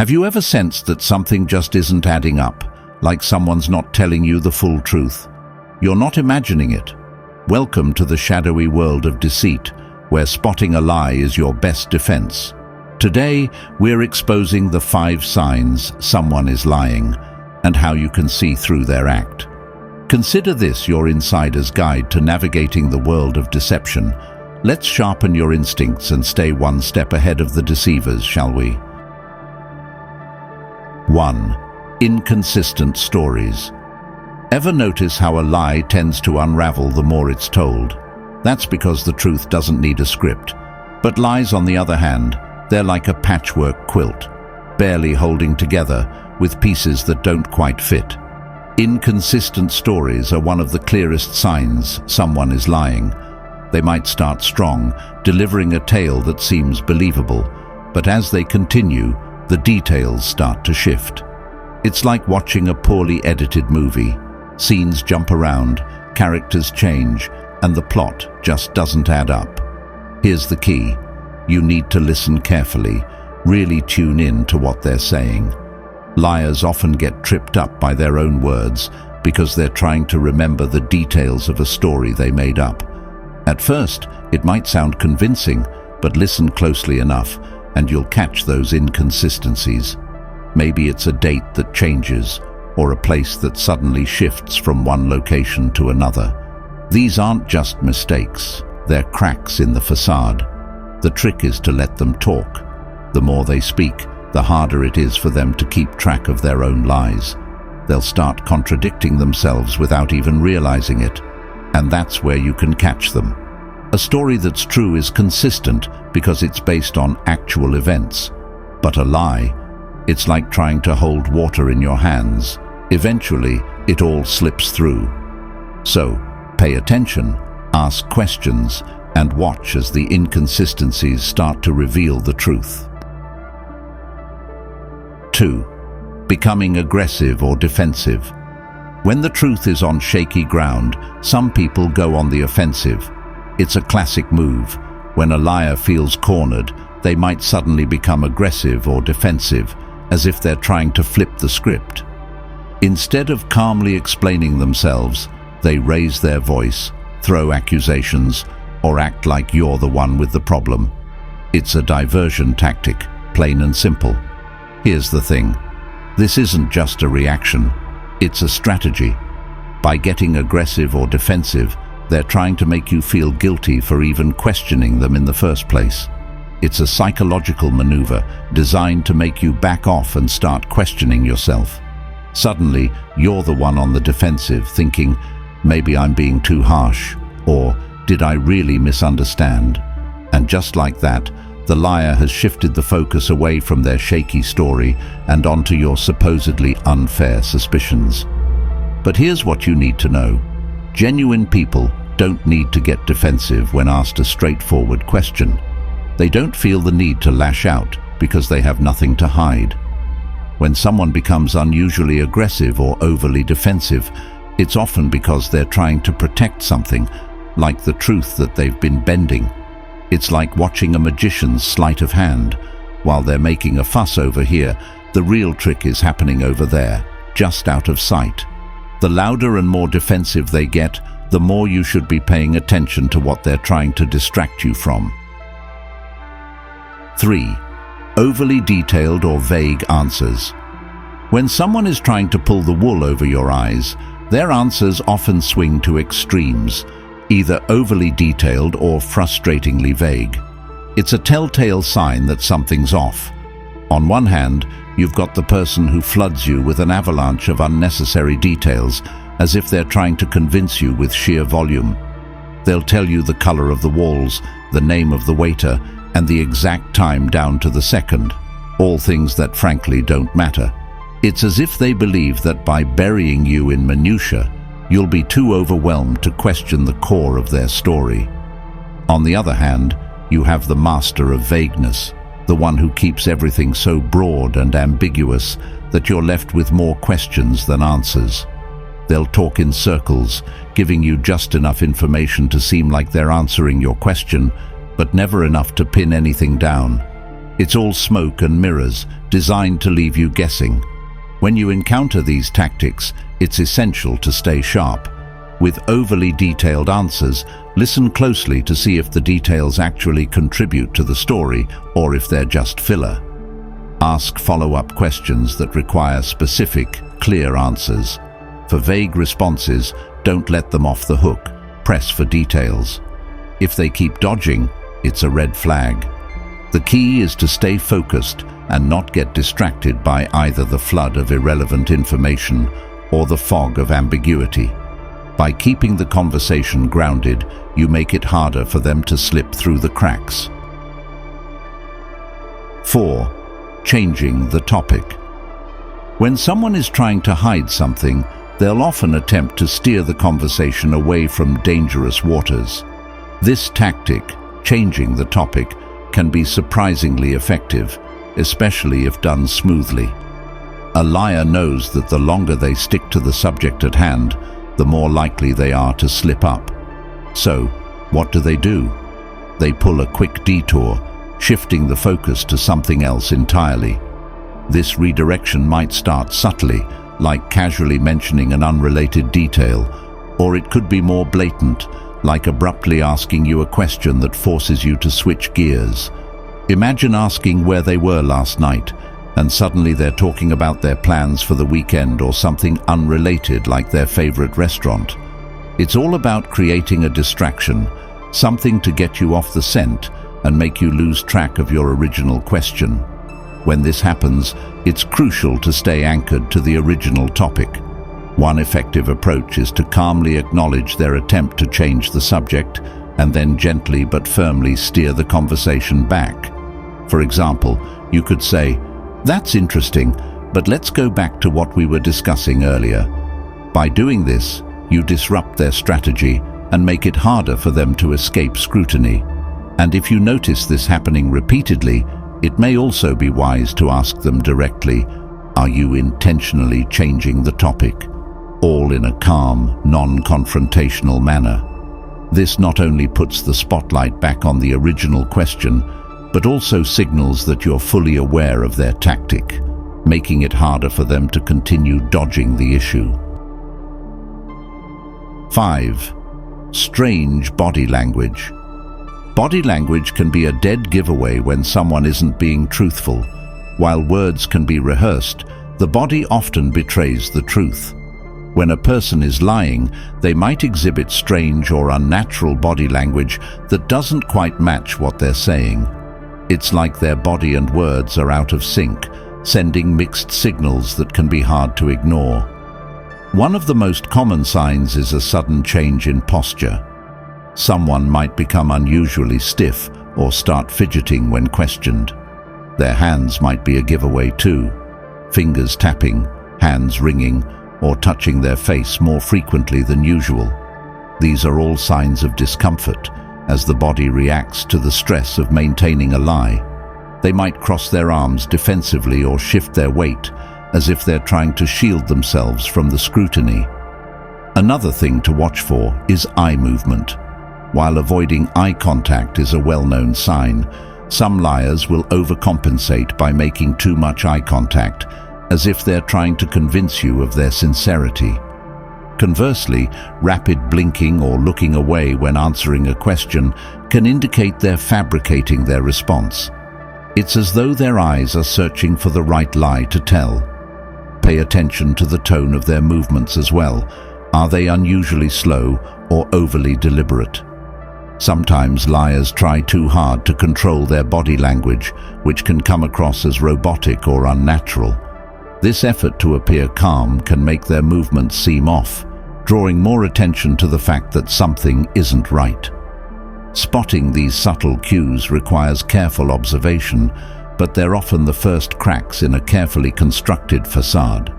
Have you ever sensed that something just isn't adding up, like someone's not telling you the full truth? You're not imagining it. Welcome to the shadowy world of deceit, where spotting a lie is your best defense. Today, we're exposing the 5 signs someone is lying and how you can see through their act. Consider this your insider's guide to navigating the world of deception. Let's sharpen your instincts and stay one step ahead of the deceivers, shall we? 1. Inconsistent stories. Ever notice how a lie tends to unravel the more it's told? That's because the truth doesn't need a script. But lies, on the other hand, they're like a patchwork quilt, barely holding together, with pieces that don't quite fit. Inconsistent stories are one of the clearest signs someone is lying. They might start strong, delivering a tale that seems believable, but as they continue, the details start to shift. It's like watching a poorly edited movie. Scenes jump around, characters change, and the plot just doesn't add up. Here's the key. You need to listen carefully, really tune in to what they're saying. Liars often get tripped up by their own words because they're trying to remember the details of a story they made up. At first, it might sound convincing, but listen closely enough and you'll catch those inconsistencies. Maybe it's a date that changes, or a place that suddenly shifts from one location to another. These aren't just mistakes, they're cracks in the facade. The trick is to let them talk. The more they speak, the harder it is for them to keep track of their own lies. They'll start contradicting themselves without even realizing it, and that's where you can catch them. A story that's true is consistent because it's based on actual events. But a lie, it's like trying to hold water in your hands. Eventually, it all slips through. So, pay attention, ask questions, and watch as the inconsistencies start to reveal the truth. 2. Becoming aggressive or defensive. When the truth is on shaky ground, some people go on the offensive. It's a classic move. When a liar feels cornered, they might suddenly become aggressive or defensive, as if they're trying to flip the script. Instead of calmly explaining themselves, they raise their voice, throw accusations, or act like you're the one with the problem. It's a diversion tactic, plain and simple. Here's the thing. This isn't just a reaction, it's a strategy. By getting aggressive or defensive, they're trying to make you feel guilty for even questioning them in the first place. It's a psychological maneuver designed to make you back off and start questioning yourself. Suddenly, you're the one on the defensive, thinking, maybe I'm being too harsh, or did I really misunderstand? And just like that, the liar has shifted the focus away from their shaky story and onto your supposedly unfair suspicions. But here's what you need to know. Genuine people don't need to get defensive when asked a straightforward question. They don't feel the need to lash out because they have nothing to hide. When someone becomes unusually aggressive or overly defensive, it's often because they're trying to protect something, like the truth that they've been bending. It's like watching a magician's sleight of hand. While they're making a fuss over here, the real trick is happening over there, just out of sight. The louder and more defensive they get, the more you should be paying attention to what they're trying to distract you from. 3. Overly detailed or vague answers. When someone is trying to pull the wool over your eyes, their answers often swing to extremes, either overly detailed or frustratingly vague. It's a telltale sign that something's off. On one hand, you've got the person who floods you with an avalanche of unnecessary details, as if they're trying to convince you with sheer volume. They'll tell you the color of the walls, the name of the waiter, and the exact time down to the second, all things that frankly don't matter. It's as if they believe that by burying you in minutiae, you'll be too overwhelmed to question the core of their story. On the other hand, you have the master of vagueness, the one who keeps everything so broad and ambiguous that you're left with more questions than answers. They'll talk in circles, giving you just enough information to seem like they're answering your question, but never enough to pin anything down. It's all smoke and mirrors, designed to leave you guessing. When you encounter these tactics, it's essential to stay sharp. With overly detailed answers, listen closely to see if the details actually contribute to the story or if they're just filler. Ask follow-up questions that require specific, clear answers. For vague responses, don't let them off the hook. Press for details. If they keep dodging, it's a red flag. The key is to stay focused and not get distracted by either the flood of irrelevant information or the fog of ambiguity. By keeping the conversation grounded, you make it harder for them to slip through the cracks. 4. Changing the topic. When someone is trying to hide something, they'll often attempt to steer the conversation away from dangerous waters. This tactic, changing the topic, can be surprisingly effective, especially if done smoothly. A liar knows that the longer they stick to the subject at hand, the more likely they are to slip up. So, what do? They pull a quick detour, shifting the focus to something else entirely. This redirection might start subtly, like casually mentioning an unrelated detail, or it could be more blatant, like abruptly asking you a question that forces you to switch gears. Imagine asking where they were last night, and suddenly they're talking about their plans for the weekend or something unrelated like their favorite restaurant. It's all about creating a distraction, something to get you off the scent and make you lose track of your original question. When this happens, it's crucial to stay anchored to the original topic. One effective approach is to calmly acknowledge their attempt to change the subject and then gently but firmly steer the conversation back. For example, you could say, "That's interesting, but let's go back to what we were discussing earlier." By doing this, you disrupt their strategy and make it harder for them to escape scrutiny. And if you notice this happening repeatedly, it may also be wise to ask them directly, "Are you intentionally changing the topic?" All in a calm, non-confrontational manner. This not only puts the spotlight back on the original question, but also signals that you're fully aware of their tactic, making it harder for them to continue dodging the issue. 5. Strange body language. Body language can be a dead giveaway when someone isn't being truthful. While words can be rehearsed, the body often betrays the truth. When a person is lying, they might exhibit strange or unnatural body language that doesn't quite match what they're saying. It's like their body and words are out of sync, sending mixed signals that can be hard to ignore. One of the most common signs is a sudden change in posture. Someone might become unusually stiff or start fidgeting when questioned. Their hands might be a giveaway too. Fingers tapping, hands wringing, or touching their face more frequently than usual. These are all signs of discomfort as the body reacts to the stress of maintaining a lie. They might cross their arms defensively or shift their weight as if they're trying to shield themselves from the scrutiny. Another thing to watch for is eye movement. While avoiding eye contact is a well-known sign, some liars will overcompensate by making too much eye contact, as if they're trying to convince you of their sincerity. Conversely, rapid blinking or looking away when answering a question can indicate they're fabricating their response. It's as though their eyes are searching for the right lie to tell. Pay attention to the tone of their movements as well. Are they unusually slow or overly deliberate? Sometimes liars try too hard to control their body language, which can come across as robotic or unnatural. This effort to appear calm can make their movements seem off, drawing more attention to the fact that something isn't right. Spotting these subtle cues requires careful observation, but they're often the first cracks in a carefully constructed facade.